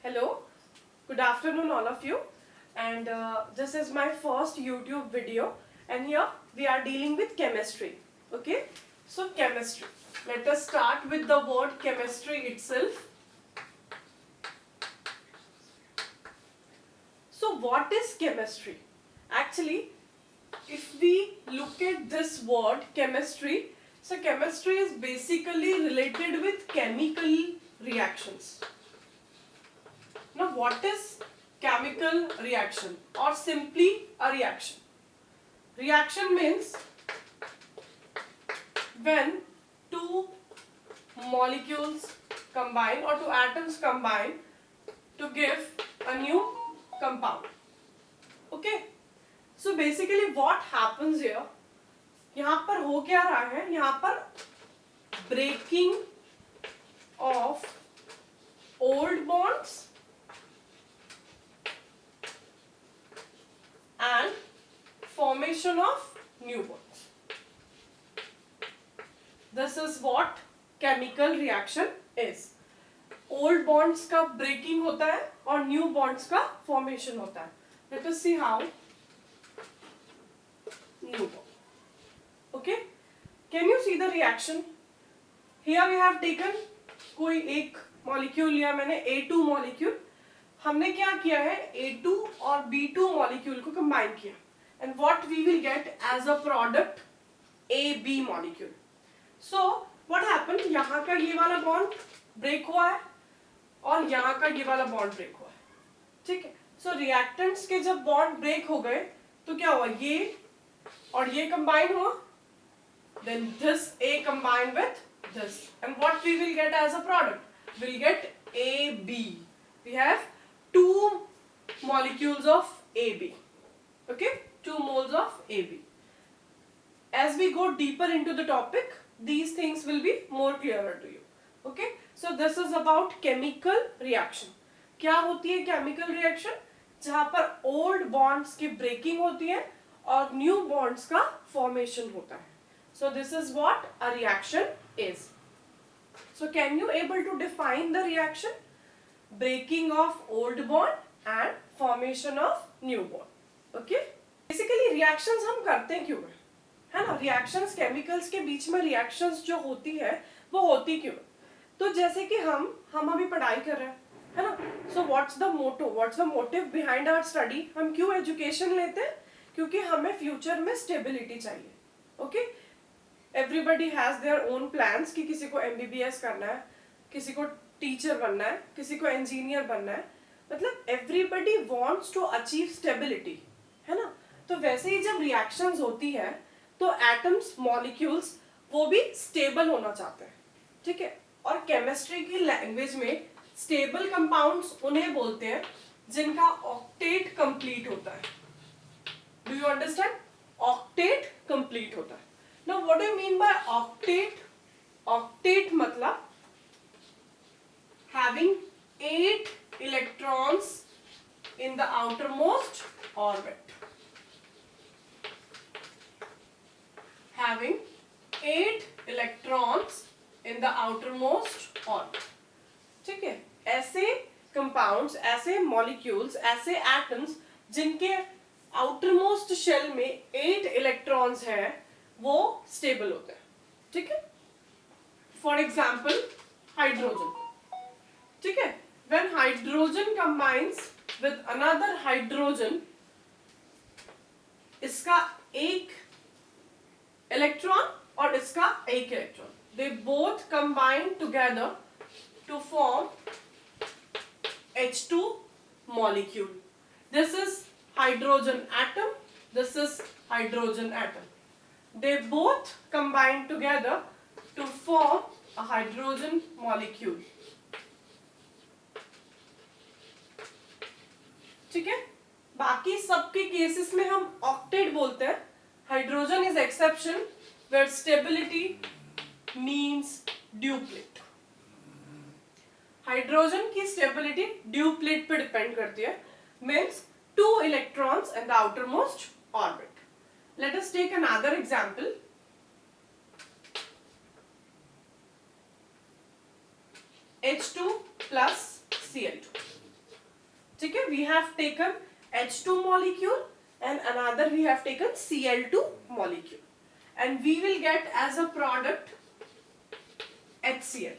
Hello, good afternoon all of you, and this is my first YouTube video, and here we are dealing with chemistry. Okay, so chemistry. Let us start with the word chemistry itself. So what is chemistry? Actually, if we look at this word chemistry, so chemistry is basically related with chemical reactions. Now what is chemical reaction or simply a reaction? Reaction means when two molecules combine or two atoms combine to give a new compound. Okay, so basically what happens here, यहाँ पर हो क्या रहा है, यहाँ पर breaking of old bonds and formation of new bonds. This is what chemical reaction is. Old bonds का breaking होता है और new bonds का formation होता है. Let us see how. New bond. Okay? Can you see the reaction? Here we have taken कोई एक molecule लिया मैंने A2 molecule. हमने क्या किया है, A2 और B2 molecule को combine किया, and what we will get as a product AB molecule. So what happened, यहाँ का ये वाला bond break हुआ है और यहाँ का ये वाला bond break हुआ है, ठीक है. So reactants के जब bond break हो गए तो क्या हुआ, ये और ये combine हुआ, then this A combined with this, and what we will get as a product, we'll get AB. We have two molecules of AB. Okay, 2 moles of AB. As we go deeper into the topic, these things will be more clearer to you. Okay, so this is about chemical reaction. क्या होती है chemical reaction? जहाँ पर old bonds की breaking होती है और new bonds का formation होता है. So this is what a reaction is. So can you able to define the reaction? Breaking of old bond and formation of new bond. Okay? Basically reactions हम करते क्यों है ना? Reactions chemicals के बीच में reactions जो होती है वो होती क्यों? तो जैसे कि हम अभी पढ़ाई कर रहे हैं, है ना? So what's the motto? What's the motive behind our study? हम क्यों education लेते हैं? क्योंकि हमें future में stability चाहिए. Okay? Everybody has their own plans कि किसी को MBBS करना है, किसी को टीचर बनना है, किसी को इंजीनियर बनना है, मतलब everybody wants to achieve stability, है ना? तो वैसे ही जब reactions होती है तो atoms, molecules वो भी stable होना चाहते हैं, ठीक है? और chemistry की language में stable compounds उन्हें बोलते हैं जिनका octet complete होता है. Do you understand? Octet complete होता है. Now what do you mean by octet? Octet मतलब having 8 electrons in the outermost orbit. Having 8 electrons in the outermost orbit. ठीक है? ऐसे compounds, ऐसे molecules, ऐसे atoms जिनके outermost shell में 8 electrons हैं, वो stable होते हैं. ठीक है? For example, hydrogen. ठीक है? When hydrogen combines with another hydrogen, इसका एक इलेक्ट्रॉन और इसका एक electron, they both combine together to form H2 molecule. This is hydrogen atom. This is hydrogen atom. They both combine together to form a hydrogen molecule. ठीक है? बाकी सबके cases में हम octet बोलते हैं. Hydrogen is exception where stability means duplet. Hydrogen की stability duplet पे depend करती है, means 2 electrons in the outermost orbit. Let us take another example. H2 plus Cl2. ठीक है, we have taken H2 molecule and another we have taken Cl2 molecule and we will get as a product HCl.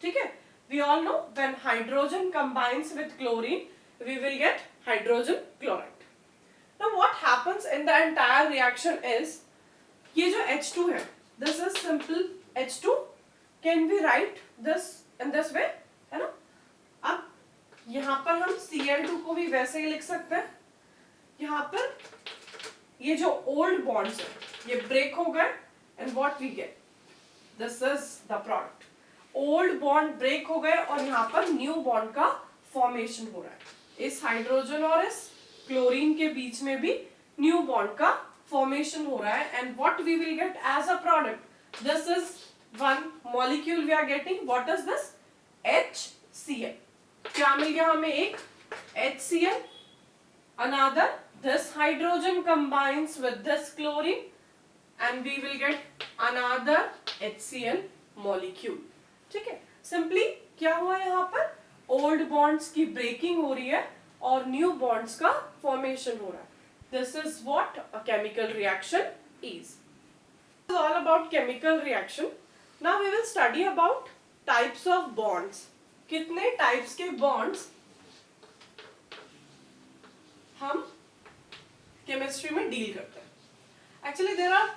ठीक है, we all know when hydrogen combines with chlorine we will get hydrogen chloride. Now what happens in the entire reaction is, ये जो H2 है, this is simple H2. Can we write this in this way, है ना? अब यहाँ पर हम Cl2 को भी वैसे ही लिख सकते हैं. यहाँ पर ये जो old bonds है ये break हो गए and what we get, this is the product. old bond break हो गए और यहाँ पर new bond का formation हो रहा है. इस हाइड्रोजन और इस क्लोरीन के बीच में भी new bond का formation हो रहा है and what we will get as a product, this is one molecule we are getting. What is this? HCl. क्या मिल गया हमें? एक HCl. Another, this hydrogen combines with this chlorine and we will get another HCl molecule. ठीक है, simply क्या हुआ यहाँ पर? old bonds की breaking हो रही है और new bonds का formation हो रहा है. This is what a chemical reaction is. This is all about chemical reaction. Now we will study about types of bonds. कितने types के bonds हम chemistry में deal करते हैं? Actually there are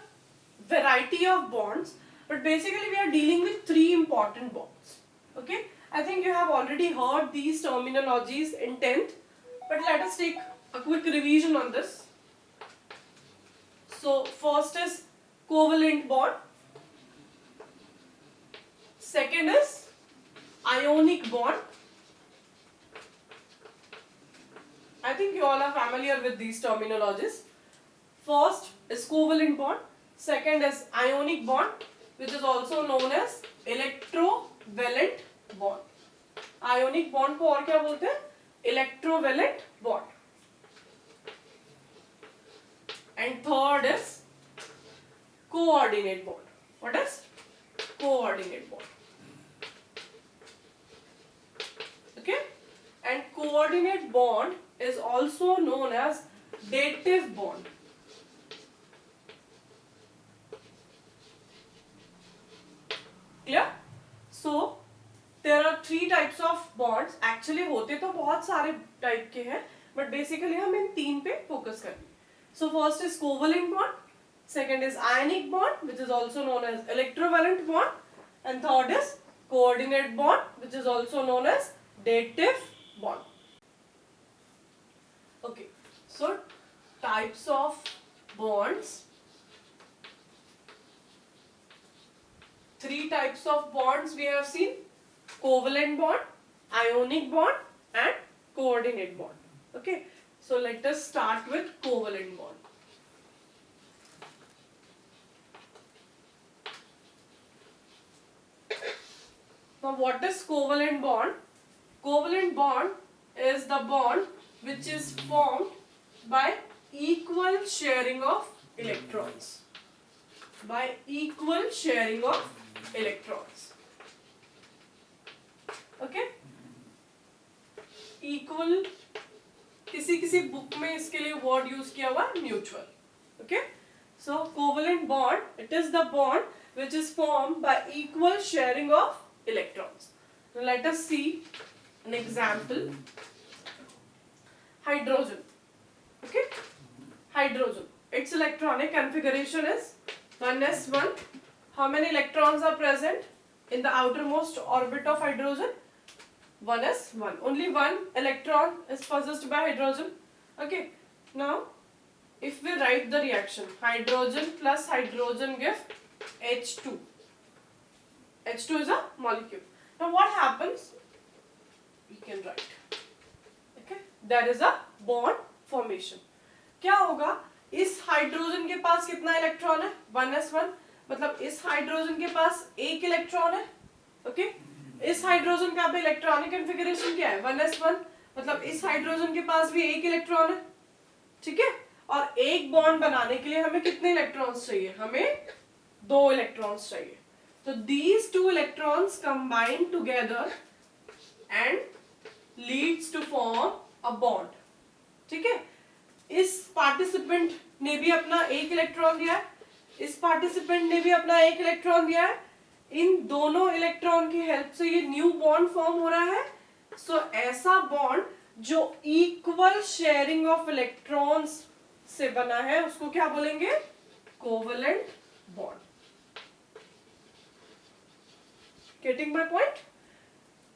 variety of bonds, but basically we are dealing with three important bonds. Okay, I think you have already heard these terminologies in 10th, but let us take a quick revision on this. So first is covalent bond, second is ionic bond. I think you all are familiar with these terminologies. First is covalent bond, second is ionic bond, which is also known as electrovalent bond. Ionic bond को और क्या बोलते हैं? Electrovalent bond. And third is coordinate bond. What is coordinate bond? Okay, and coordinate bond is also known as dative bond. Clear? So there are three types of bonds. Actually होते तो बहुत सारे type के हैं, but basically हम इन तीन पे focus करेंगे. So first is covalent bond, second is ionic bond, which is also known as electrovalent bond, and third is coordinate bond, which is also known as dative bond. Okay, so types of bonds. Three types of bonds we have seen: covalent bond, ionic bond, and coordinate bond. Okay, so let us start with covalent bond. Now what is covalent bond? Covalent bond is the bond which is formed by equal sharing of electrons. By equal sharing of electrons. Okay? Equal, किसी book में इसके लिए word use किया हुआ mutual. Okay? So covalent bond, it is the bond which is formed by equal sharing of electrons. Now let us see an example. Hydrogen. Okay? Hydrogen. Its electronic configuration is 1s1. How many electrons are present in the outermost orbit of hydrogen? 1s1. Only one electron is possessed by hydrogen. Okay. Now, if we write the reaction, hydrogen plus hydrogen give H2. H2 is a molecule. Now what happens? We can write. Okay. There is a bond formation. क्या होगा? इस hydrogen के पास कितना electron है? 1s1. मतलब इस hydrogen के पास एक इलेक्ट्रॉन है. ओके? इस हाइड्रोजन का भी इलेक्ट्रॉनिक कॉन्फ़िगरेशन क्या है? 1s1. मतलब इस हाइड्रोजन के पास भी एक इलेक्ट्रॉन है. ठीक है? और एक बॉन्ड बनाने के लिए हमें कितने इलेक्ट्रॉन्स चाहिए? हमें 2 इलेक्ट्रॉन्स चाहिए. So these 2 electrons combine together and leads to form a bond, ठीक है। इस पार्टिसिपेंट ने भी अपना एक इलेक्ट्रॉन दिया है, इस पार्टिसिपेंट ने भी अपना एक इलेक्ट्रॉन दिया है, इन दोनों इलेक्ट्रॉन की हेल्प से ये न्यू बॉन्ड फॉर्म हो रहा है। सो ऐसा बॉन्ड जो इक्वल शेयरिंग ऑफ इलेक्ट्रॉन्स से बना है उसको क्या बोलेंगे? Covalent bond. Getting my point?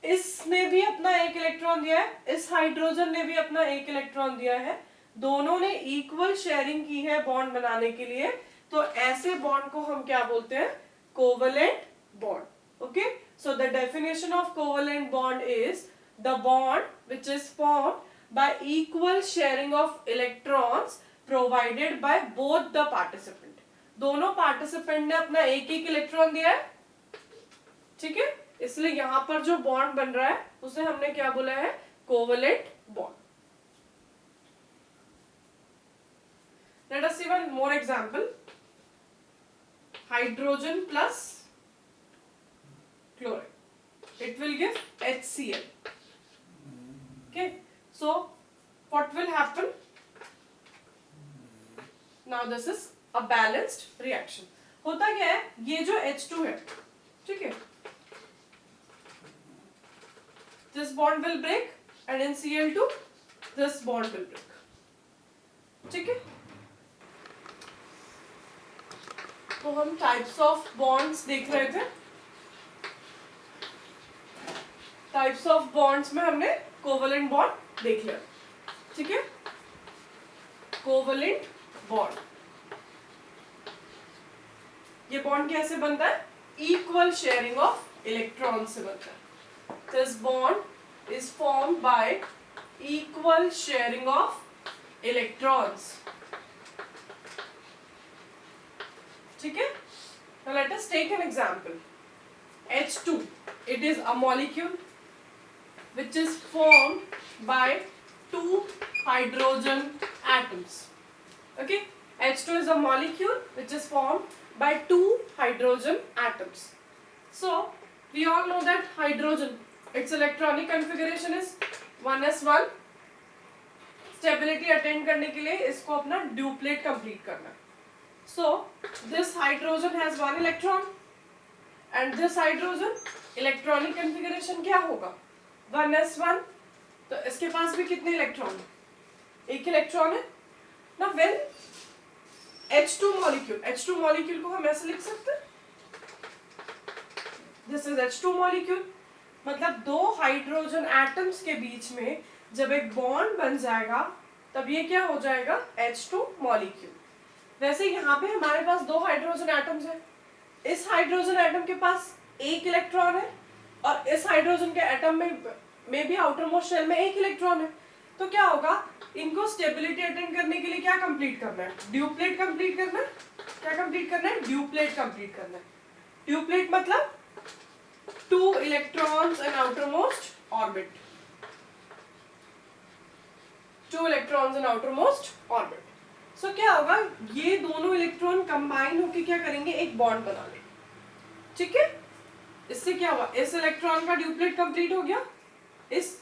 इसने भी अपना एक इलेक्ट्रॉन दिया है, इस हाइड्रोजन ने भी अपना एक इलेक्ट्रॉन दिया है, दोनों ने इक्वल शेयरिंग की है बॉन्ड बनाने के लिए, तो ऐसे बॉन्ड को हम क्या बोलते हैं? Covalent bond. Okay, so the definition of covalent bond is the bond which is formed bye equal sharing of electrons provided by both the participant. दोनों पार्टिसिपेंट ने अपना एक एक इलेक्ट्रॉन दिया है, ठीक है, इसलिए यहां पर जो बॉन्ड बन रहा है उसे हमने क्या बोला है? Covalent bond. Let us see one more example. Hydrogen plus chlorine. It will give HCl. Okay. So, what will happen? Now this is a balanced reaction. होता क्या है? ये जो H2 है, ठीक है? This bond will break and in Cl2 this bond will break. ठीक है? तो हम टाइप्स ऑफ बॉन्ड्स देख रहे थे। टाइप्स ऑफ बॉन्ड्स में हमने कोवेलेंट बॉन्ड देख लिया, ठीक है। कोवेलेंट बॉन्ड, ये बॉन्ड कैसे बनता है? इक्वल शेयरिंग ऑफ इलेक्ट्रॉन से बनता है। This bond is formed bye equal sharing of electrons, ठीक है। Now let us take an example. H2, it is a molecule which is formed by two hydrogen atoms. Okay, H2 is a molecule which is formed by two hydrogen atoms. So we all know that hydrogen, its electronic configuration is 1s1. Stability attain करने के लिए इसको अपना duplet complete करना है। So this hydrogen has one electron and this hydrogen electronic configuration क्या होगा? 1s1। तो इसके पास भी कितने इलेक्ट्रॉन है? एक इलेक्ट्रॉन है ना। when H2 molecule को हम ऐसे लिख सकते हैं, this is H2 molecule। मतलब दो हाइड्रोजन एटम्स के बीच में जब एक बॉन्ड बन जाएगा तब ये क्या हो जाएगा? H2 molecule। वैसे यहाँ पे हमारे पास दो हाइड्रोजन एटम्स हैं, इस हाइड्रोजन एटम के पास एक इलेक्ट्रॉन है और इस हाइड्रोजन के एटम में भी आउटर मोस्ट शेल में एक इलेक्ट्रॉन है। तो क्या होगा? इनको स्टेबिलिटी अटेन करने के लिए क्या कंप्लीट करना है? ड्यूप्लेट कंप्लीट करना है। क्या कंप्लीट करना है? ड्यूप्लेट कंप्लीट करना है। ड्यूप्लेट मतलब two electrons in outermost orbit, two electrons in outermost orbit. So क्या होगा? ये दोनों इलेक्ट्रॉन कंबाइन होकर क्या करेंगे? एक बॉन्ड बना लेंगे, ठीक है। इससे क्या हुआ? इस इलेक्ट्रॉन का ड्यूप्लेट कंप्लीट हो गया, इस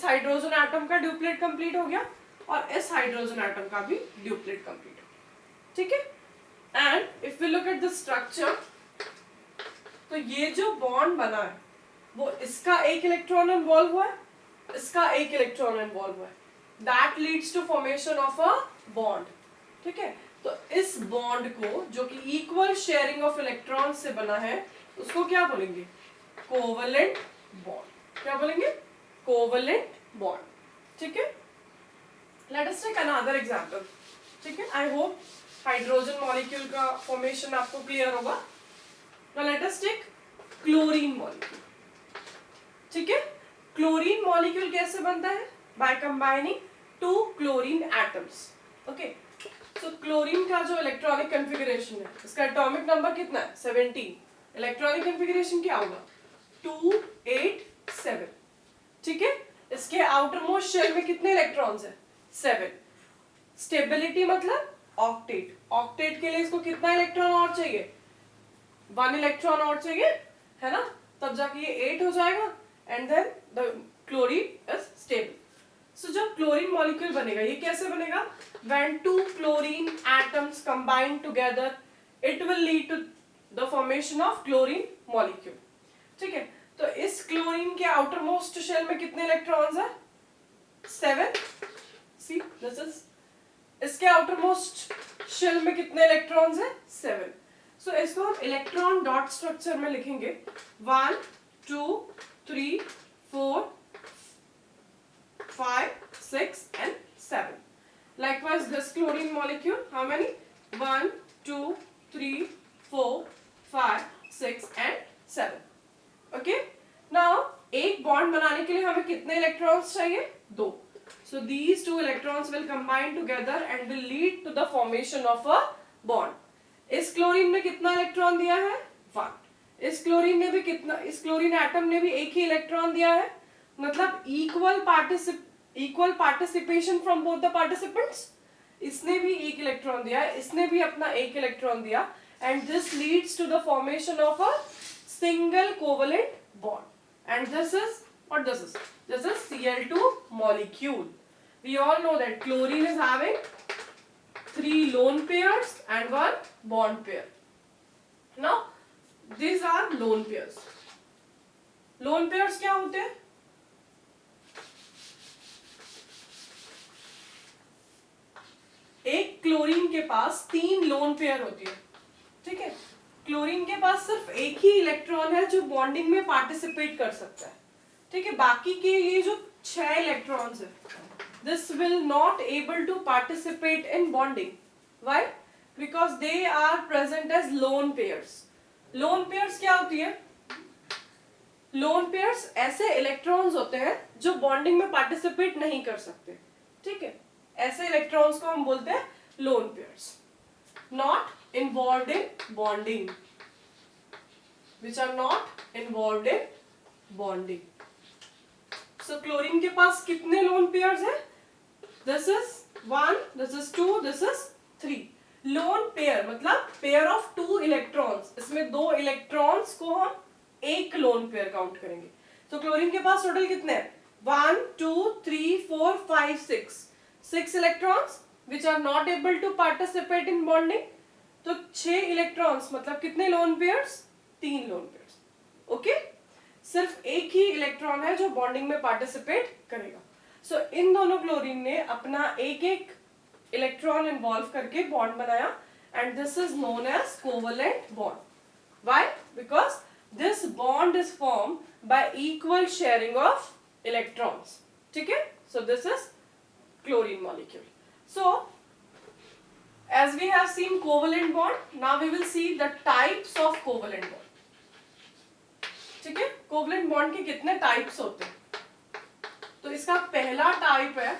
हाइड्रोजन एटम का ड्यूप्लेट कंप्लीट हो गया और इस हाइड्रोजन एटम का भी ड्यूप्लेट कंप्लीट हो गया, ठीक है। And if we look at the structure, तो ये जो बॉन्ड बना है वो इसका एक इलेक्ट्रॉन इन्वॉल्व हुआ है, इसका एक इलेक्ट्रॉन इन्वॉल्व हुआ है, that leads to formation of a bond, ठीक है। तो इस बॉन्ड को जो कि इक्वल शेयरिंग ऑफ इलेक्ट्रॉन से बना है उसको क्या बोलेंगे? Covalent bond. क्या बोलेंगे? कोवेलेंट बॉन्ड, ठीक है। Let us take another example, ठीक है। आई होप हाइड्रोजन मॉलिक्यूल का फॉर्मेशन आपको क्लियर होगा। Now let us take chlorine molecule, ठीक है। क्लोरीन मॉलिक्यूल कैसे बनता है? By combining two chlorine atoms. Okay, so chlorine का जो इलेक्ट्रॉनिक कॉन्फ़िगरेशन है, इसका एटॉमिक नंबर कितना है? 17। इलेक्ट्रॉनिक कॉन्फ़िगरेशन क्या होगा? 287, ठीक है। इसके आउटर मोस्ट शेल में कितने इलेक्ट्रॉन्स हैं? 7। स्टेबिलिटी मतलब ऑक्टेट, ऑक्टेट के लिए इसको कितना इलेक्ट्रॉन और चाहिए? 1 इलेक्ट्रॉन और चाहिए, है ना, तब जाके ये 8 हो जाएगा and then the chlorine is stable. So जब मॉलिक्यूल बनेगा। ये कैसे बनेगा? When two chlorine atoms combine together, it will lead to the formation of chlorine molecule. ठीक है, तो इस क्लोरीन के आउटर मोस्ट शेल में कितने इलेक्ट्रॉन्स है? 7. सी दिस इज, इसके आउटर मोस्ट शेल में कितने इलेक्ट्रॉन्स है? 7. सो इसको हम इलेक्ट्रॉन डॉट स्ट्रक्चर में लिखेंगे 1 2 3 4 5 6 and 7. Likewise, this chlorine molecule, how many? 1 2 3 4 5 6 and 7. Okay? Now, एक बॉन्ड बनाने के लिए हमें कितने इलेक्ट्रॉन्स चाहिए? 2. So these two electrons will combine together and will lead to the formation of a bond. इस क्लोरीन में कितना इलेक्ट्रॉन दिया है? 1. इस क्लोरीन ने भी कितना, इस क्लोरीन एटम ने भी एक ही इलेक्ट्रॉन दिया है, मतलब equal participation from both the participants. इसने भी एक इलेक्ट्रॉन दिया है, इसने भी अपना एक इलेक्ट्रॉन दिया, and this leads to the formation of a single covalent bond. And this is what this is? This is Cl2 molecule. We all know that chlorine is having 3 lone pairs and 1 bond pair. Now these are lone pairs. Lone pairs क्या होते हैं? एक chlorine के पास 3 lone pair होती है। ठीक है, chlorine के पास सिर्फ एक ही इलेक्ट्रॉन है जो बॉन्डिंग में पार्टिसिपेट कर सकता है। ठीक है, बाकी के ये जो 6 इलेक्ट्रॉन्स है, this will not able to participate in bonding. Why? Because they are present as lone pairs. Lone pairs क्या होती है? लोन पेयर्स ऐसे इलेक्ट्रॉन्स होते हैं जो बॉन्डिंग में पार्टिसिपेट नहीं कर सकते। ठीक है, ऐसे इलेक्ट्रॉन्स को हम बोलते हैं lone pairs, not involved in bonding, which are not involved in bonding. So chlorine के पास कितने लोन पेयर्स हैं? This is 1, this is 2, this is 3. Lone pair मतलब पेयर ऑफ 2 इलेक्ट्रॉन्स। इसमें 2 इलेक्ट्रॉन्स को हम एक लोन पेयर काउंट करेंगे। तो क्लोरीन के पास टोटल कितने हैं? 1 2 3 4 5 6 electrons which are not able to participate in bonding. तो 6 इलेक्ट्रॉन्स मतलब कितने lone pairs? 3 lone pairs. Okay, सिर्फ एक ही इलेक्ट्रॉन है जो बॉन्डिंग में पार्टिसिपेट करेगा। सो इन दोनों क्लोरीन ने अपना एक एक इलेक्ट्रॉन इन्वॉल्व करके बॉन्ड बनाया, and this is known as covalent bond. Why? Because this bond is form by equal sharing of electrons. ठीक है, so this is chlorine molecule. So as we have seen covalent bond, now we will see the types of covalent bond. ठीक है, covalent bond के कितने types होते हैं? तो इसका पहला टाइप है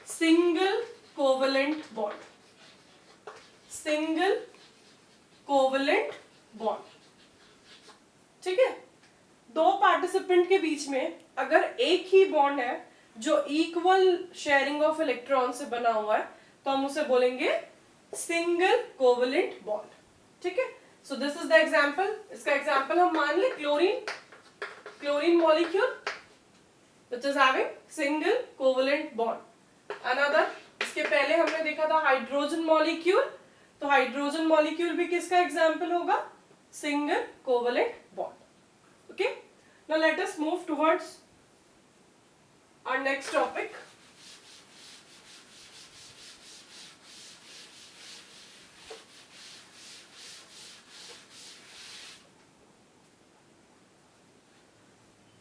single covalent bond. Single covalent bond. ठीक है, 2 पार्टिसिपेंट के बीच में अगर एक ही बॉन्ड है जो इक्वल शेयरिंग ऑफ इलेक्ट्रॉन से बना हुआ है, तो हम उसे बोलेंगे सिंगल कोवलेंट बॉन्ड। ठीक है, so this is the example. इसका एग्जाम्पल हम मान ले chlorine molecule which is having single covalent bond. Another, इसके पहले हमने देखा था हाइड्रोजन मॉलिक्यूल, तो हाइड्रोजन मॉलिक्यूल भी किसका एग्जाम्पल होगा? Single covalent bond. Okay, now let us move towards our next topic.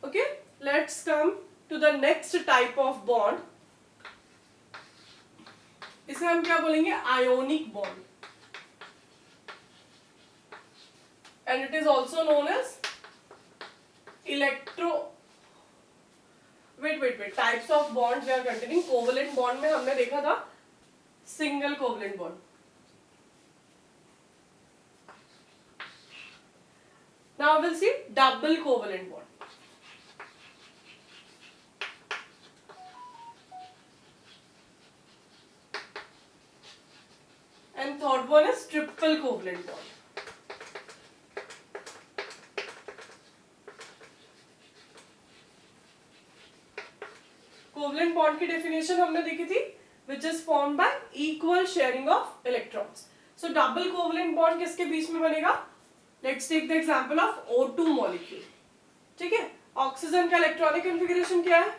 Okay, let's come to the next type of bond. इसे हम क्या बोलेंगे? Ionic bond, and it is also known as electro wait types of bonds we are continuing. Covalent bond में हमने देखा था single covalent bond. Now we'll see double covalent bond. And third one is triple covalent bond. Covalent bond की definition हमने देखी थी, which is formed by equal sharing of electrons. So double covalent bond किसके बीच में बनेगा? Let's take the example of O2 molecule. ठीक है, oxygen का इलेक्ट्रॉनिक कॉन्फ़िगरेशन क्या है?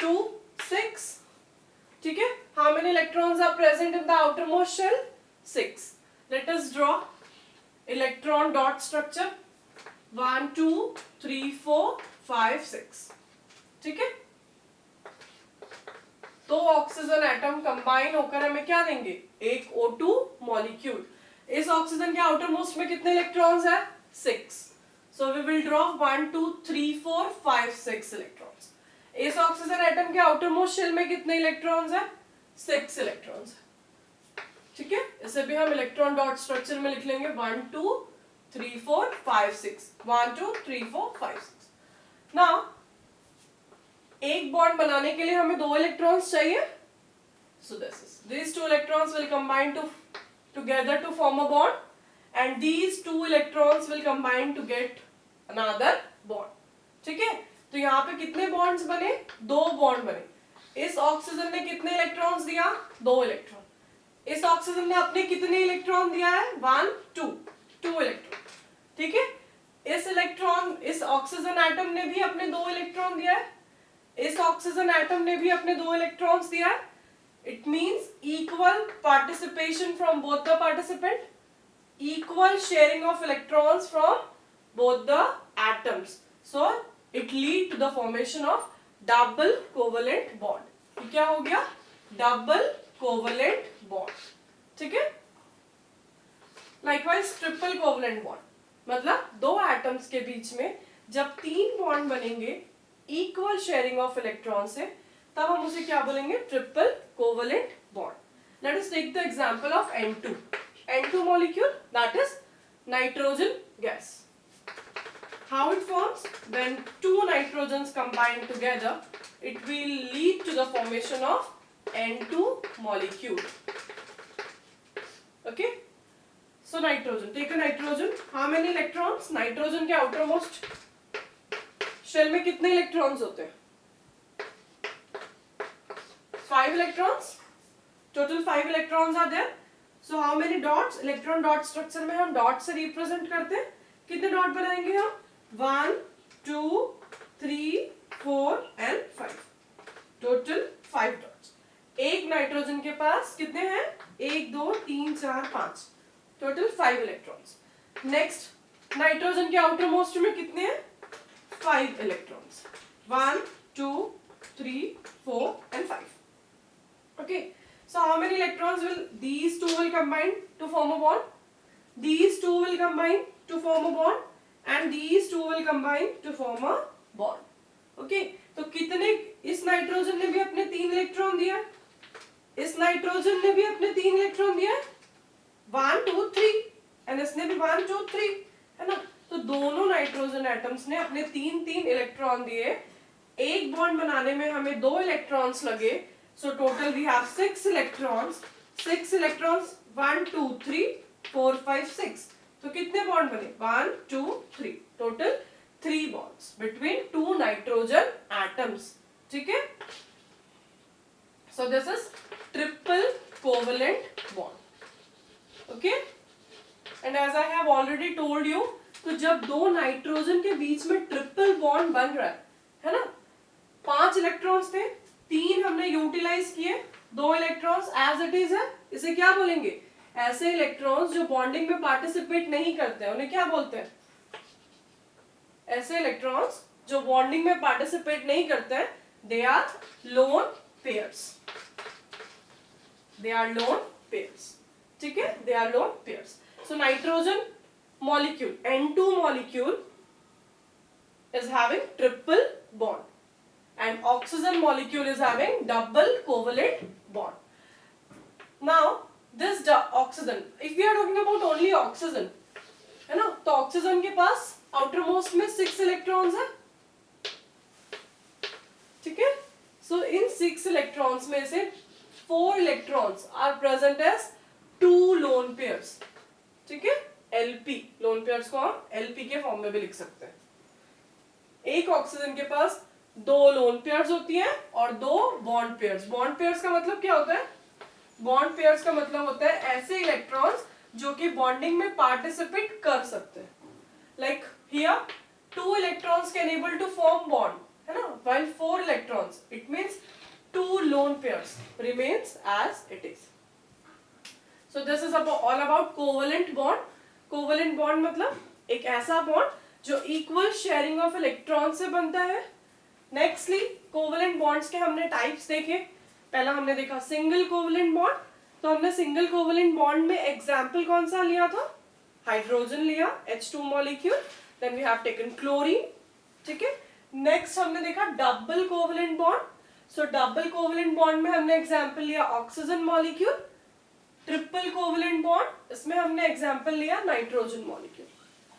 2 6. ठीक है, how many electrons are present in the outermost shell? 6. Let us draw electron dot structure. 1 2 3 4 5 6. ठीक है, तो ऑक्सीजन एटम कंबाइन होकर हमें क्या देंगे? एक O2 मॉलिक्यूल। इस ऑक्सीजन के आउटर मोस्ट में कितने इलेक्ट्रॉन्स है? 6. So we will draw 1 2 3 4 5 6 electrons. इस ऑक्सीजन एटम के आउटर मोस्ट शेल में कितने इलेक्ट्रॉन्स है? 6 इलेक्ट्रॉन्स। ठीक है, इसे भी हम इलेक्ट्रॉन डॉट स्ट्रक्चर में लिख लेंगे 1 2 3 4 5 6 1 2 3 4 5 6। नाउ एक बॉन्ड बनाने के लिए हमें 2 इलेक्ट्रॉन्स चाहिए। सो these 2 electrons will combine together to form a bond, and these 2 electrons will combine to get another bond. ठीक है, तो यहाँ पे कितने बॉन्ड्स बने? 2 बॉन्ड बने। इस ऑक्सीजन ने कितने इलेक्ट्रॉन्स दिया? 2 इलेक्ट्रॉन। इस ऑक्सीजन ने अपने कितने इलेक्ट्रॉन दिया है? 1 2 इलेक्ट्रॉन। ठीक है, इस ऑक्सीजन एटम ने भी अपने 2 इलेक्ट्रॉन दिया है, इस ऑक्सीजन एटम ने भी अपने 2 इलेक्ट्रॉन्स दिया है। It means equal participation from both the participant, equal sharing of electrons from both the atoms, so it lead to the formation of double covalent bond. क्या हो गया? Double covalent bond. ठीक है, लाइकवाइज ट्रिपल कोवलेंट बॉन्ड मतलब 2 atoms के बीच में जब 3 bond बनेंगे इक्वल शेयरिंग ऑफ इलेक्ट्रॉन से, तब हम उसे क्या बोलेंगे? Triple covalent bond. Let us take the example of N2. N2 molecule, that is nitrogen gas. How it forms? When 2 nitrogens combine together, it will lead to the formation of N2 molecule. Okay? So nitrogen, take a nitrogen. How many electrons? Nitrogen के outermost shell में कितने electrons होते हैं? 5 electrons. Total 5 electrons are there. So how many dots? Electron dot structure में हम dot से represent करते हैं। कितने डॉट बनाएंगे हम? 1 2 3 4 and 5. Total 5 dots. एक नाइट्रोजन के पास कितने हैं? 1 2 3 4 5, टोटल 5 इलेक्ट्रॉन्स। नेक्स्ट नाइट्रोजन के आउटर मोस्ट में कितने हैं? 5 electrons. 1 2 3 4 and 5. Okay, so how many electrons will these 2 will combine to form a bond? These 2 will combine to form a bond, and these 2 will combine to form a bond. Okay, तो कितने? इस nitrogen ने भी अपने 3 electron दिया, इस nitrogen ने भी अपने 3 इलेक्ट्रॉन दिया, 1 2 3, एंड इसने भी 1 2 3, है ना? तो दोनों नाइट्रोजन एटम्स ने अपने 3 इलेक्ट्रॉन दिए। एक बॉन्ड बनाने में हमें 2 इलेक्ट्रॉन्स लगे, so total we have 6 electrons. 6 electrons 1 2 3 4 5 6, तो कितने बॉन्ड बने? 1 2 3, total 3 bonds between 2 nitrogen atoms. ठीक है, so this is triple covalent bond. Okay, and as I have already told you, तो जब 2 नाइट्रोजन के बीच में ट्रिपल बॉन्ड बन रहा है ना, 5 इलेक्ट्रॉन्स थे, 3 हमने यूटिलाइज किए, 2 इलेक्ट्रॉन्स एज इट इज है। इसे क्या बोलेंगे? ऐसे इलेक्ट्रॉन्स जो बॉन्डिंग में पार्टिसिपेट नहीं करते हैं, उन्हें क्या बोलते हैं? ऐसे इलेक्ट्रॉन्स जो बॉन्डिंग में पार्टिसिपेट नहीं करते हैं, they are lone pairs. They are lone pairs. ठीक है, they are lone pairs. So nitrogen molecule, N2 molecule, is having triple bond, and oxygen molecule is having double covalent bond. Now this oxygen, if we are talking about only oxygen, है ना, तो oxygen के पास outermost में 6 electrons है। ठीक है, so in 6 electrons में से 4 electrons are present as 2 lone pairs। ठीक है, LP लोन पेयर्स को हम LP के फॉर्म में भी लिख सकते हैं। एक ऑक्सीजन के पास दो लोन पेयर्स होती हैं और दो बॉन्ड पेयर्स। बॉन्ड पेयर्स का मतलब क्या होता है? बॉन्ड पेयर्स का मतलब होता है ऐसे इलेक्ट्रॉन्स जो कि बॉन्डिंग में पार्टिसिपेट कर सकते हैं। Like here 2 electrons can able to form bond, है ना, while 4 electrons, it means 2 lone pairs remains as it is. So this is all about covalent bond. Covalent bond मतलब एक ऐसा bond जो equal sharing of electron से बनता है। Nextly covalent bonds के हमने types देखे। पहला हमने देखा single covalent bond, तो हमने single covalent bond में example कौन सा लिया था? हाइड्रोजन लिया, H2 molecule, then we have taken chlorine, ठीक है। नेक्स्ट हमने देखा double covalent bond, so double covalent bond में हमने एग्जांपल लिया oxygen molecule. Triple covalent bond, इसमें हमने एग्जांपल लिया नाइट्रोजन मॉलिक्यूल,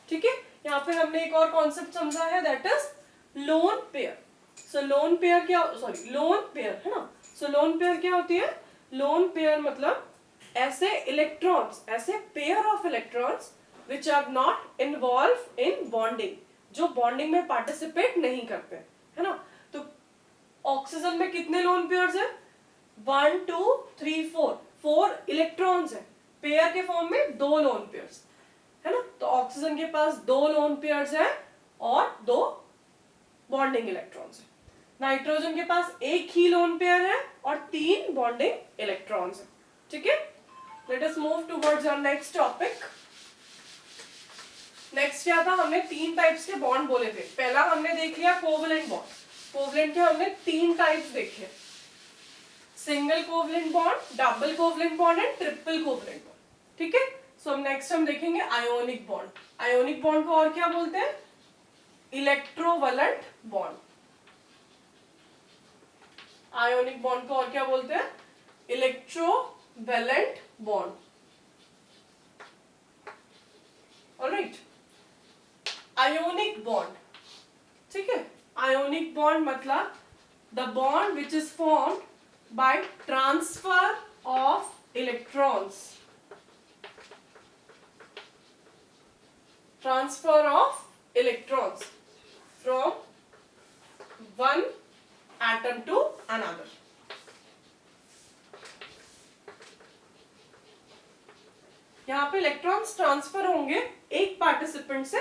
ठीक है। यहाँ पे हमने एक और कॉन्सेप्ट समझा है, that is lone pair. So lone pair क्या, सॉरी लोन पेयर है ना, सो लोन पेयर क्या होती है? लोन पेयर मतलब ऐसे इलेक्ट्रॉन्स, ऐसे pair of electrons which are not involve in bonding, जो बॉन्डिंग में पार्टिसिपेट नहीं करते, है ना। तो ऑक्सीजन में कितने लोन पेयर्स है? 1 2 3 4, 4 इलेक्ट्रॉन्स है, पेयर के फॉर्म में 2 लोन पेयर्स, है ना। तो ऑक्सीजन के पास 2 लोन पेयर्स है और 2 बॉन्डिंग इलेक्ट्रॉन्स है। नाइट्रोजन के पास एक ही लोन पेयर है और 3 बॉन्डिंग इलेक्ट्रॉन्स है, ठीक है। Let us move towards our next topic. Next क्या था? हमने 3 टाइप्स के बॉन्ड बोले थे। पहला हमने देख लिया कोवलेंट बॉन्ड। कोवलेंट के हमने 3 टाइप्स देखे, single covalent bond, double covalent bond and triple covalent bond, ठीक है। सो नेक्स्ट हम देखेंगे आयोनिक बॉन्ड। आयोनिक बॉन्ड को और क्या बोलते हैं? Electrovalent bond. आयोनिक बॉन्ड को और क्या बोलते हैं? Electrovalent bond, alright. Ionic bond, ठीक है। आयोनिक बॉन्ड मतलब the bond which is formed by transfer of electrons, transfer of electrons from one atom to another. यहाँ पे इलेक्ट्रॉन्स ट्रांसफर होंगे एक पार्टिसिपेंट से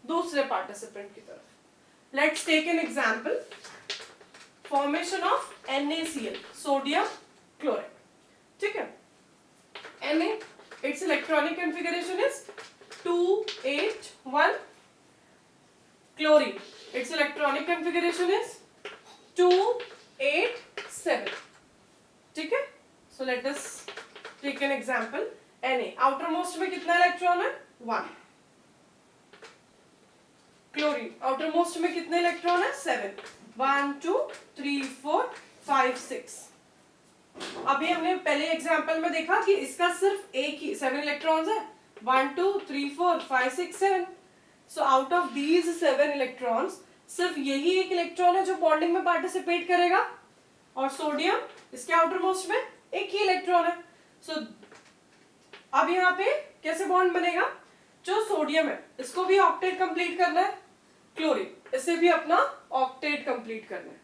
दूसरे पार्टिसिपेंट की तरफ। Let's take an example, formation of NaCl, sodium chloride, ठीक है। Na, its electronic configuration is 281. Chlorine, its electronic configuration is 287, ठीक है। So let us take an example. Na, outermost में कितना इलेक्ट्रॉन है? 1. क्लोरीन, outermost में कितने इलेक्ट्रॉन है? 7. 1 2 3 4 5 6। अभी हमने पहले एग्जांपल में देखा कि इसका सिर्फ एक ही 7 इलेक्ट्रॉन्स है, 1 2 3 4 5 6 7। So out of these 7 electrons सिर्फ यही एक इलेक्ट्रॉन है जो बॉन्डिंग में पार्टिसिपेट करेगा, और सोडियम इसके आउटरमोस्ट में एक ही इलेक्ट्रॉन है। सो अब यहाँ पे कैसे बॉन्ड बनेगा? जो सोडियम है इसको भी ऑक्टेट कंप्लीट करना है, क्लोरीन इसे भी अपना ऑक्टेट कंप्लीट करना है।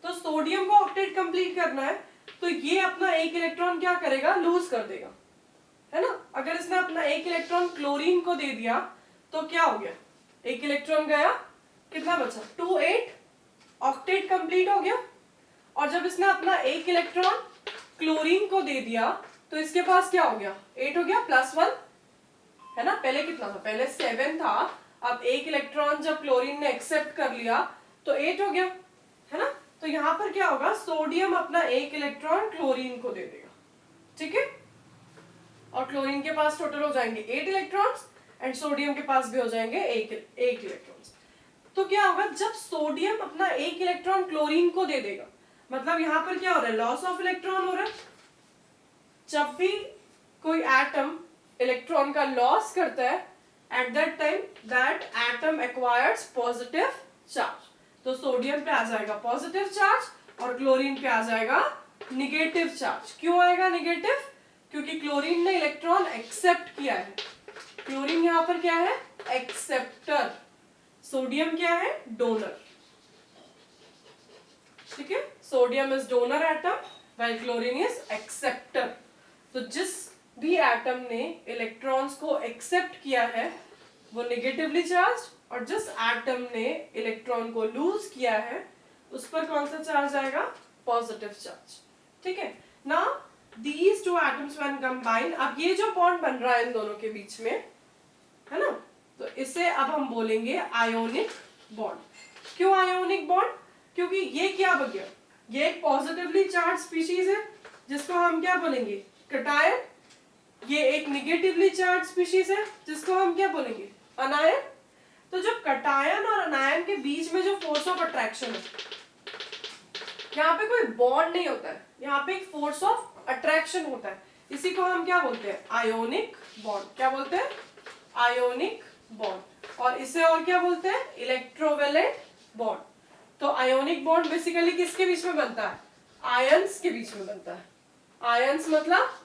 तो सोडियम को ऑक्टेट कंप्लीट करना है तो ये अपना एक इलेक्ट्रॉन क्या करेगा? लूज कर देगा, है ना। अगर इसने अपना एक इलेक्ट्रॉन क्लोरीन को दे दिया तो क्या हो गया? एक इलेक्ट्रॉन गया, कितना बचा? 2 8, ऑक्टेट कंप्लीट हो गया। और जब इसने अपना एक इलेक्ट्रॉन क्लोरीन को दे दिया तो इसके पास क्या हो गया? 8 हो गया +1, है ना। पहले कितना था? पहले 7 था, अब एक इलेक्ट्रॉन जब क्लोरीन ने एक्सेप्ट कर लिया तो 8 हो गया, है ना। तो यहाँ पर क्या होगा? सोडियम अपना एक इलेक्ट्रॉन क्लोरीन को दे देगा, ठीक है। और क्लोरीन के पास टोटल हो जाएंगे 8 इलेक्ट्रॉन्स एंड सोडियम के पास भी हो जाएंगे 8 इलेक्ट्रॉन्स। तो क्या होगा? जब सोडियम अपना एक इलेक्ट्रॉन क्लोरीन को दे देगा, मतलब यहाँ पर क्या हो रहा है? लॉस ऑफ इलेक्ट्रॉन हो रहा है। जब भी कोई एटम इलेक्ट्रॉन का लॉस करता है, at that time that atom acquires positive charge. तो सोडियम पे आ जाएगा पॉजिटिव चार्ज और क्लोरीन पे आ जाएगा निगेटिव चार्ज। क्यों आएगा निगेटिव? क्योंकि क्लोरीन ने इलेक्ट्रॉन एक्सेप्ट किया है। क्लोरीन यहाँ पर क्या है? एक्सेप्टर। सोडियम क्या है? डोनर। ठीक है, sodium is donor atom while chlorine is acceptor. तो जिस भी एटम ने इलेक्ट्रॉन्स को एक्सेप्ट किया है वो नेगेटिवली चार्ज, और जिस एटम ने इलेक्ट्रॉन को लूज किया है उस पर कौन सा चार्ज आएगा, पॉजिटिव चार्ज। ठीक है ना, these two atoms when combine, अब ये जो बॉन्ड बन रहा है इन दोनों के बीच में, है ना, तो इसे अब हम बोलेंगे आयोनिक बॉन्ड। क्यों आयोनिक बॉन्ड, क्योंकि ये क्या बन गया, ये एक पॉजिटिवली चार्ज स्पीशीज है जिसको हम क्या बोलेंगे, कटायन। ये एक नेगेटिवली चार्ज स्पीशीज है जिसको हम क्या बोलेंगे, अनायन। तो जब कटायन और अनायन के बीच में जो फोर्स ऑफ अट्रैक्शन है, यहाँ पे कोई बॉन्ड नहीं होता है, यहाँ पे एक फोर्स ऑफ अट्रैक्शन होता है, इसी को हम क्या बोलते हैं, आयोनिक बॉन्ड। क्या बोलते हैं, आयोनिक बॉन्ड। और इसे और क्या बोलते हैं, इलेक्ट्रोवैलेंट बॉन्ड। तो आयोनिक बॉन्ड बेसिकली किसके बीच में बनता है, आयंस के बीच में बनता है। आयंस मतलब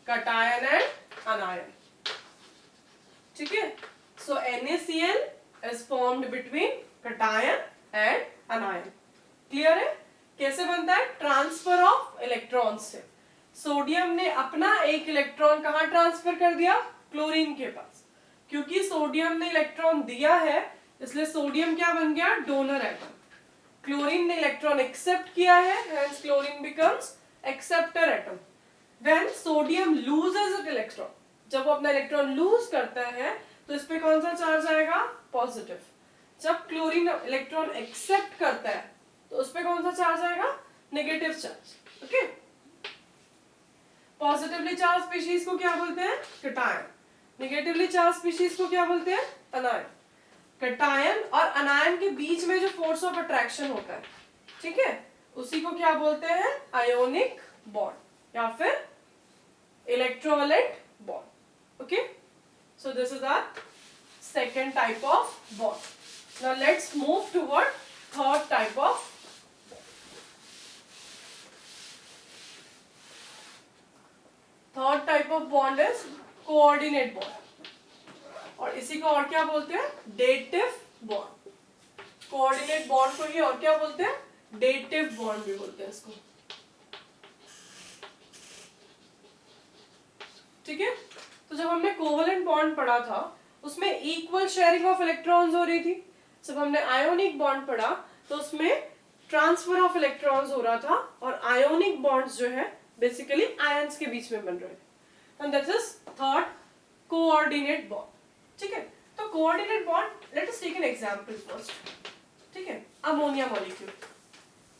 कटायन एंड अनायन। ठीक है, सो NaCl is formed between cation and anion। Clear है, कैसे बनता है, ट्रांसफर ऑफ इलेक्ट्रॉन से। सोडियम ने अपना एक इलेक्ट्रॉन कहां ट्रांसफर कर दिया, क्लोरीन के पास। क्योंकि सोडियम ने इलेक्ट्रॉन दिया है इसलिए सोडियम क्या बन गया, डोनर एटम। क्लोरीन ने इलेक्ट्रॉन एक्सेप्ट किया है, hence chlorine becomes acceptor atom. When sodium loses an electron, जब वो अपना इलेक्ट्रॉन लूज करता है तो इस पे कौन सा चार्ज आएगा, पॉजिटिव। जब क्लोरीन इलेक्ट्रॉन एक्सेप्ट करता है तो उस पे कौन सा चार्ज आएगा, negative charge. Okay, positively charge species को क्या बोलते हैं, कटायन। नेगेटिवली चार्ज स्पीशीज को क्या बोलते हैं, अनायन। कटायन और अनायन के बीच में जो फोर्स ऑफ अट्रैक्शन होता है, ठीक है, उसी को क्या बोलते हैं, आयोनिक बॉन्ड या फिर electrovalent bond. Okay, so this is our second type of bond. Now let's move toward third type of bond. Third type of bond is coordinate bond, और इसी को और क्या बोलते हैं, dative bond। coordinate bond को ही और क्या बोलते हैं, dative bond भी बोलते हैं इसको। ठीक है, तो जब हमने कोवेलेंट बॉन्ड पढ़ा था उसमें इक्वल शेयरिंग ऑफ इलेक्ट्रॉन्स हो रही थी। जब हमने आयोनिक बॉन्ड पढ़ा तो उसमें ट्रांसफर ऑफ इलेक्ट्रॉन्स हो रहा था, और आयोनिक बॉन्ड्स जो है बेसिकली आयंस के बीच में बन रहे हैं, and that is third coordinate bond. ठीक है, तो coordinate bond, let us take an example first. ठीक है, अमोनिया मॉलिक्यूल।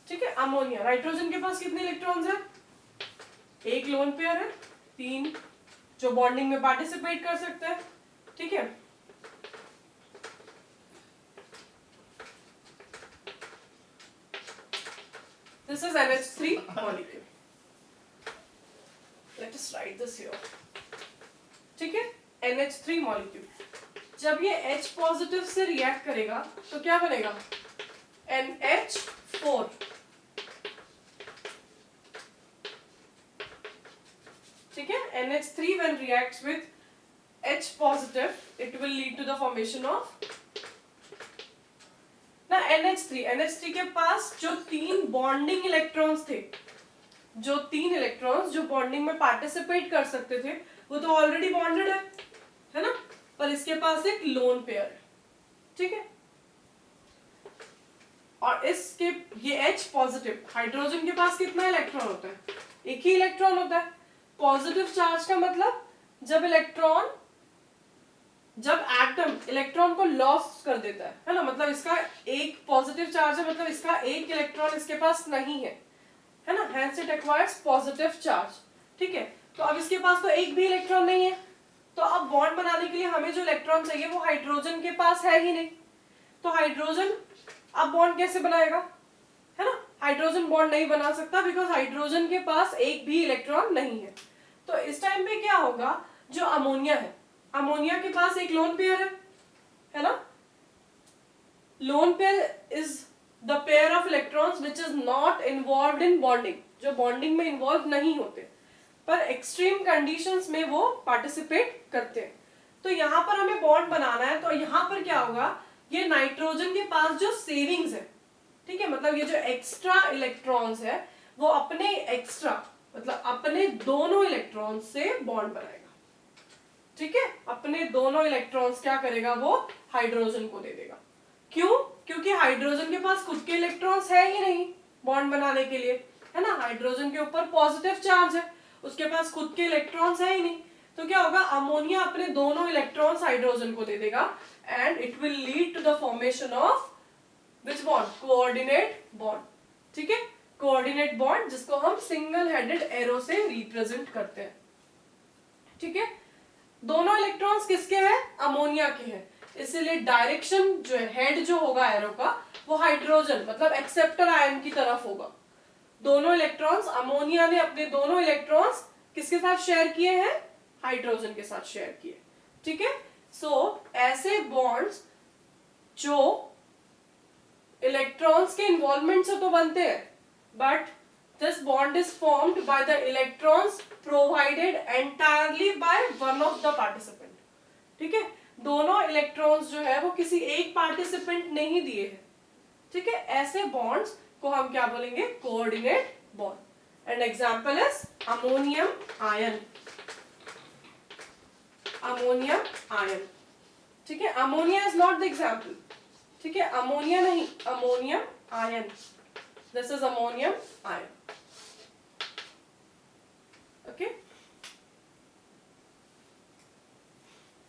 ठीक है, अमोनिया, नाइट्रोजन के पास कितने इलेक्ट्रॉन्स हैं, एक लोन पेयर है, 3 जो बॉन्डिंग में पार्टिसिपेट कर सकते हैं। ठीक है, this is NH3 molecule. Let us right this here. ठीक है, NH3 मॉलिक्यूल जब ये H पॉजिटिव से रिएक्ट करेगा तो क्या बनेगा, NH4। ठीक है, NH3 when reacts with H positive, it will lead to the formation of ना NH3 के पास जो 3 बॉन्डिंग इलेक्ट्रॉन्स थे, जो 3 इलेक्ट्रॉन्स जो बॉन्डिंग में पार्टिसिपेट कर सकते थे वो तो ऑलरेडी बॉन्डेड है ना, पर इसके पास एक लोन पेयर है। ठीक है, और इसके ये H पॉजिटिव, हाइड्रोजन के पास कितना इलेक्ट्रॉन होता है, एक ही इलेक्ट्रॉन होता है। पॉजिटिव चार्ज का मतलब जब एटम इलेक्ट्रॉन को लॉस कर देता है ना, मतलब इसका एक पॉजिटिव चार्ज है, मतलब इसका एक इलेक्ट्रॉन इसके पास नहीं है ना, hence it acquires positive charge. ठीक है, तो अब इसके पास तो एक भी इलेक्ट्रॉन नहीं है, तो अब बॉन्ड बनाने के लिए हमें जो इलेक्ट्रॉन चाहिए वो हाइड्रोजन के पास है ही नहीं, तो हाइड्रोजन अब बॉन्ड कैसे बनाएगा, है ना, हाइड्रोजन बॉन्ड नहीं बना सकता बिकॉज हाइड्रोजन के पास एक भी इलेक्ट्रॉन नहीं है। तो इस टाइम पे क्या होगा, जो अमोनिया है, अमोनिया के पास एक लोन पेयर है ना, lone pair is the pair of electrons which is not involved in bonding, जो बॉन्डिंग में इन्वॉल्व नहीं होते, पर एक्सट्रीम कंडीशंस में वो पार्टिसिपेट करते हैं। तो यहाँ पर हमें बॉन्ड बनाना है, तो यहाँ पर क्या होगा, ये नाइट्रोजन के पास जो सेविंग्स है, ठीक है, मतलब ये जो एक्स्ट्रा इलेक्ट्रॉन्स है वो अपने एक्स्ट्रा मतलब अपने दोनों इलेक्ट्रॉन्स से बॉन्ड बनाएगा। ठीक है, अपने दोनों इलेक्ट्रॉन्स क्या करेगा, वो हाइड्रोजन को दे देगा। क्यों? क्योंकि हाइड्रोजन के पास खुद के इलेक्ट्रॉन्स है ही नहीं बॉन्ड बनाने के लिए, है ना। हाइड्रोजन के ऊपर पॉजिटिव चार्ज है, उसके पास खुद के इलेक्ट्रॉन्स है ही नहीं, तो क्या होगा, अमोनिया अपने दोनों इलेक्ट्रॉन्स हाइड्रोजन को दे देगा and it will lead to the formation of which bond, coordinate bond. ठीक है, कोऑर्डिनेट बॉन्ड जिसको हम सिंगल हेडेड एरो से रिप्रेजेंट करते हैं। ठीक है, दोनों इलेक्ट्रॉन्स किसके हैं, अमोनिया के हैं, इसलिए डायरेक्शन जो है, हेड जो होगा एरो का वो हाइड्रोजन मतलब एक्सेप्टर आयन की तरफ होगा। दोनों इलेक्ट्रॉन्स, अमोनिया ने अपने दोनों इलेक्ट्रॉन्स किसके साथ शेयर किए हैं, हाइड्रोजन के साथ शेयर किए। ठीक है, सो ऐसे बॉन्ड्स जो इलेक्ट्रॉन्स के इन्वॉल्वमेंट से तो बनते हैं, but this bond is formed by the electrons provided entirely by one of the participant. ठीक है, दोनों इलेक्ट्रॉन्स जो है वो किसी एक पार्टिसिपेंट ने ही दिए हैं। ठीक है, ऐसे बॉन्ड्स को हम क्या बोलेंगे, coordinate bond. And example is ammonium ion, ammonium ion. ठीक है, ammonia is not the example. ठीक है, अमोनिया नहीं, ammonium ion, this is ammonium ion. Okay